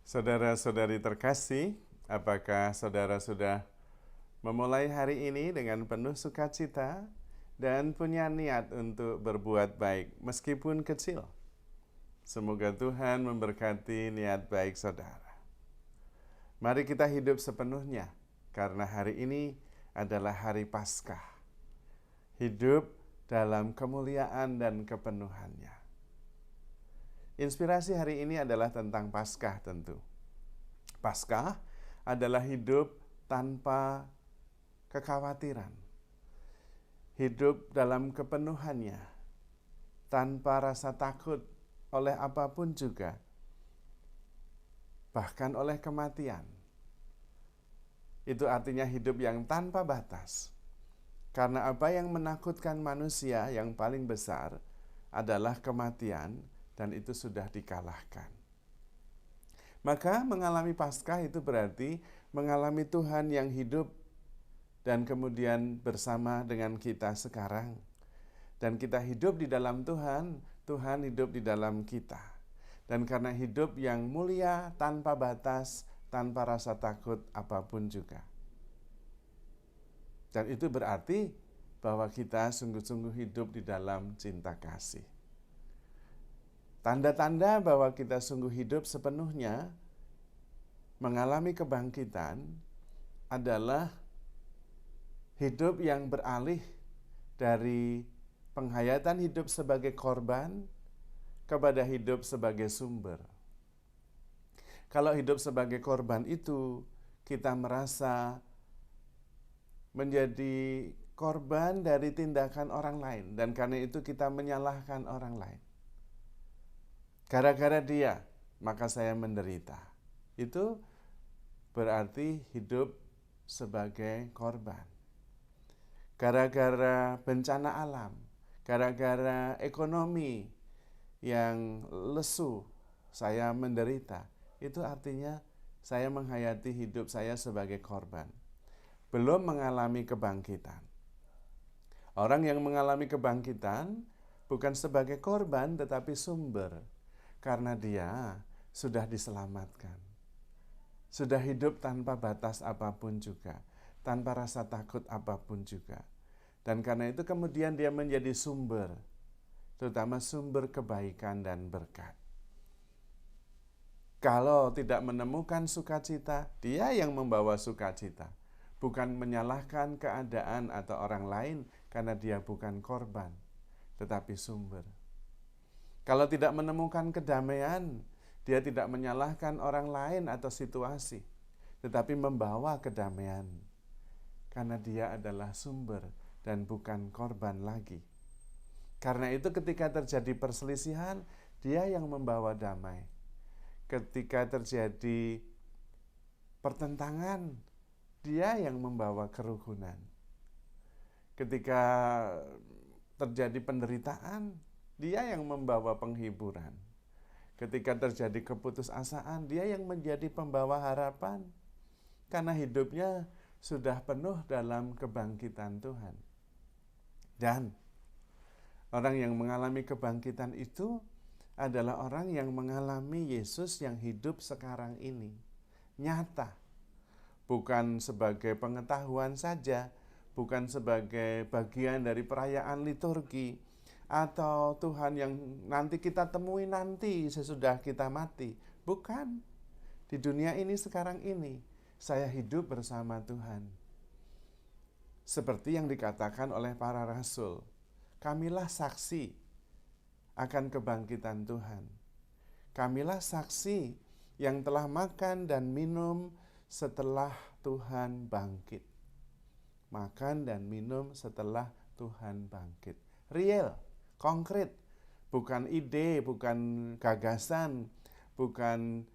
Saudara-saudari terkasih, apakah saudara sudah memulai hari ini dengan penuh sukacita dan punya niat untuk berbuat baik meskipun kecil? Semoga Tuhan memberkati niat baik saudara. Mari kita hidup sepenuhnya, karena hari ini adalah hari Paskah. Hidup dalam kemuliaan dan kepenuhannya. Inspirasi hari ini adalah tentang Paskah tentu. Paskah adalah hidup tanpa kekhawatiran. Hidup dalam kepenuhannya, tanpa rasa takut oleh apapun juga, bahkan oleh kematian. Itu artinya hidup yang tanpa batas. Karena apa yang menakutkan manusia yang paling besar adalah kematian, dan itu sudah dikalahkan. Maka mengalami Paskah itu berarti mengalami Tuhan yang hidup dan kemudian bersama dengan kita sekarang. Dan kita hidup di dalam Tuhan, Tuhan hidup di dalam kita. Dan karena hidup yang mulia, tanpa batas, tanpa rasa takut apapun juga. Dan itu berarti bahwa kita sungguh-sungguh hidup di dalam cinta kasih. Tanda-tanda bahwa kita sungguh hidup sepenuhnya, mengalami kebangkitan, adalah hidup yang beralih dari penghayatan hidup sebagai korban kepada hidup sebagai sumber. Kalau hidup sebagai korban itu, kita merasa menjadi korban dari tindakan orang lain, dan karena itu kita menyalahkan orang lain. Gara-gara dia, maka saya menderita. Itu berarti hidup sebagai korban. Gara-gara bencana alam, gara-gara ekonomi yang lesu, saya menderita. Itu artinya saya menghayati hidup saya sebagai korban. Belum mengalami kebangkitan. Orang yang mengalami kebangkitan bukan sebagai korban tetapi sumber. Karena dia sudah diselamatkan. Sudah hidup tanpa batas apapun juga. Tanpa rasa takut apapun juga. Dan karena itu kemudian dia menjadi sumber. Terutama sumber kebaikan dan berkat. Kalau tidak menemukan sukacita, dia yang membawa sukacita. Bukan menyalahkan keadaan atau orang lain karena dia bukan korban, tetapi sumber. Kalau tidak menemukan kedamaian, dia tidak menyalahkan orang lain atau situasi, tetapi membawa kedamaian. Karena dia adalah sumber dan bukan korban lagi. Karena itu ketika terjadi perselisihan, dia yang membawa damai. Ketika terjadi pertentangan, dia yang membawa kerukunan. Ketika terjadi penderitaan, dia yang membawa penghiburan. Ketika terjadi keputusasaan, dia yang menjadi pembawa harapan. Karena hidupnya sudah penuh dalam kebangkitan Tuhan. Dan orang yang mengalami kebangkitan itu adalah orang yang mengalami Yesus yang hidup sekarang ini. Nyata. Bukan sebagai pengetahuan saja, bukan sebagai bagian dari perayaan liturgi, atau Tuhan yang nanti kita temui nanti sesudah kita mati. Bukan. Di dunia ini sekarang ini, saya hidup bersama Tuhan. Seperti yang dikatakan oleh para rasul, kamilah saksi akan kebangkitan Tuhan. Kamilah saksi yang telah makan dan minum setelah Tuhan bangkit. Makan dan minum setelah Tuhan bangkit. Real, konkret, bukan ide, bukan gagasan, bukan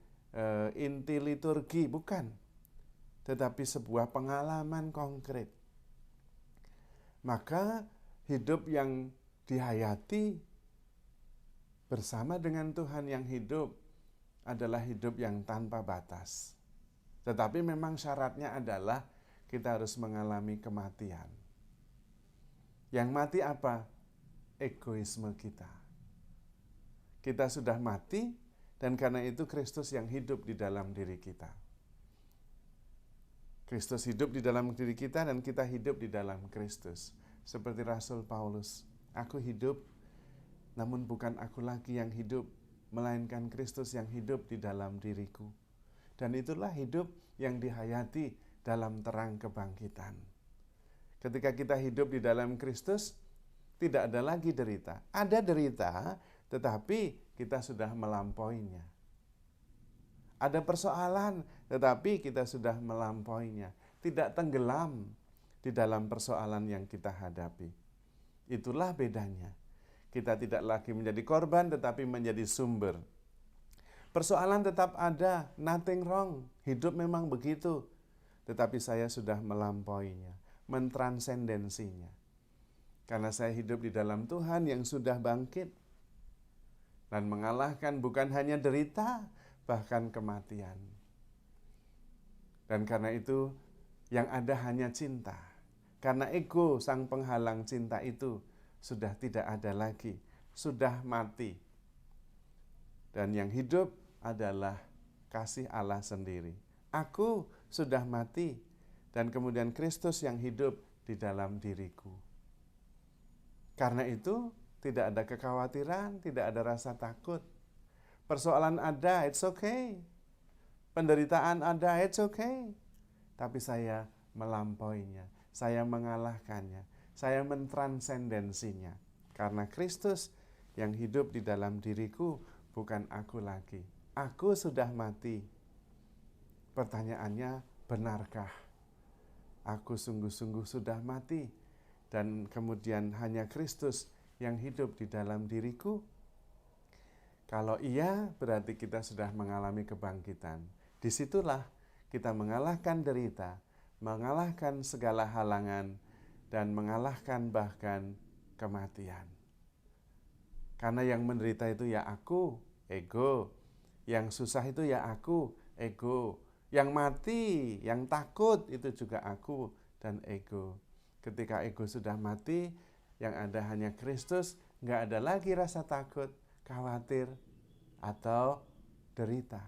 inti liturgi, bukan. Tetapi sebuah pengalaman konkret. Maka hidup yang dihayati bersama dengan Tuhan yang hidup adalah hidup yang tanpa batas. Tetapi memang syaratnya adalah kita harus mengalami kematian. Yang mati apa? Egoisme kita. Kita sudah mati Dan karena itu Kristus yang hidup di dalam diri kita. Kristus hidup di dalam diri kita dan kita hidup di dalam Kristus. Seperti Rasul Paulus, aku hidup, namun bukan aku lagi yang hidup, melainkan Kristus yang hidup di dalam diriku. Dan itulah hidup yang dihayati dalam terang kebangkitan. Ketika kita hidup di dalam Kristus, tidak ada lagi derita. Ada derita, tetapi kita sudah melampauinya. Ada persoalan, tetapi kita sudah melampauinya. Tidak tenggelam di dalam persoalan yang kita hadapi. Itulah bedanya. Kita tidak lagi menjadi korban, tetapi menjadi sumber. Persoalan tetap ada, nothing wrong. Hidup memang begitu. Tetapi saya sudah melampauinya, mentransendensinya. Karena saya hidup di dalam Tuhan yang sudah bangkit dan mengalahkan bukan hanya derita, bahkan kematian. Dan karena itu yang ada hanya cinta. Karena ego sang penghalang cinta itu sudah tidak ada lagi, sudah mati. Dan yang hidup adalah kasih Allah sendiri. Aku sudah mati dan kemudian Kristus yang hidup di dalam diriku. Karena itu tidak ada kekhawatiran, tidak ada rasa takut. Persoalan ada, it's okay. Penderitaan ada, it's okay. Tapi saya melampauinya, saya mengalahkannya, saya mentransendensinya. Karena Kristus yang hidup di dalam diriku, bukan aku lagi. Aku sudah mati. Pertanyaannya, benarkah aku sungguh-sungguh sudah mati? Dan kemudian hanya Kristus yang hidup di dalam diriku? Kalau iya, berarti kita sudah mengalami kebangkitan. Disitulah kita mengalahkan derita, mengalahkan segala halangan, dan mengalahkan bahkan kematian. Karena yang menderita itu ya aku, ego. Yang susah itu ya aku, ego. Yang mati, yang takut itu juga aku dan ego. Ketika ego sudah mati, yang ada hanya Kristus, nggak ada lagi rasa takut, khawatir, atau derita.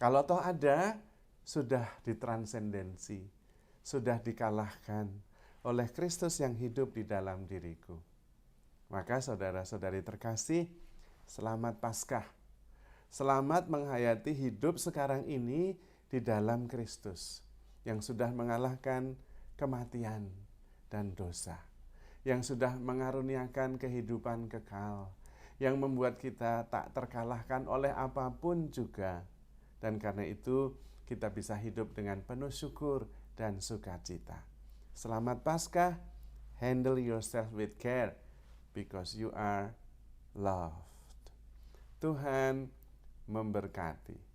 Kalau toh ada, sudah ditransendensi, sudah dikalahkan oleh Kristus yang hidup di dalam diriku. Maka saudara-saudari terkasih, selamat Paskah. Selamat menghayati hidup sekarang ini di dalam Kristus yang sudah mengalahkan kematian dan dosa, yang sudah mengaruniakan kehidupan kekal, yang membuat kita tak terkalahkan oleh apapun juga. Dan karena itu kita bisa hidup dengan penuh syukur dan sukacita. Selamat Paskah, handle yourself with care because you are loved. Tuhan memberkati.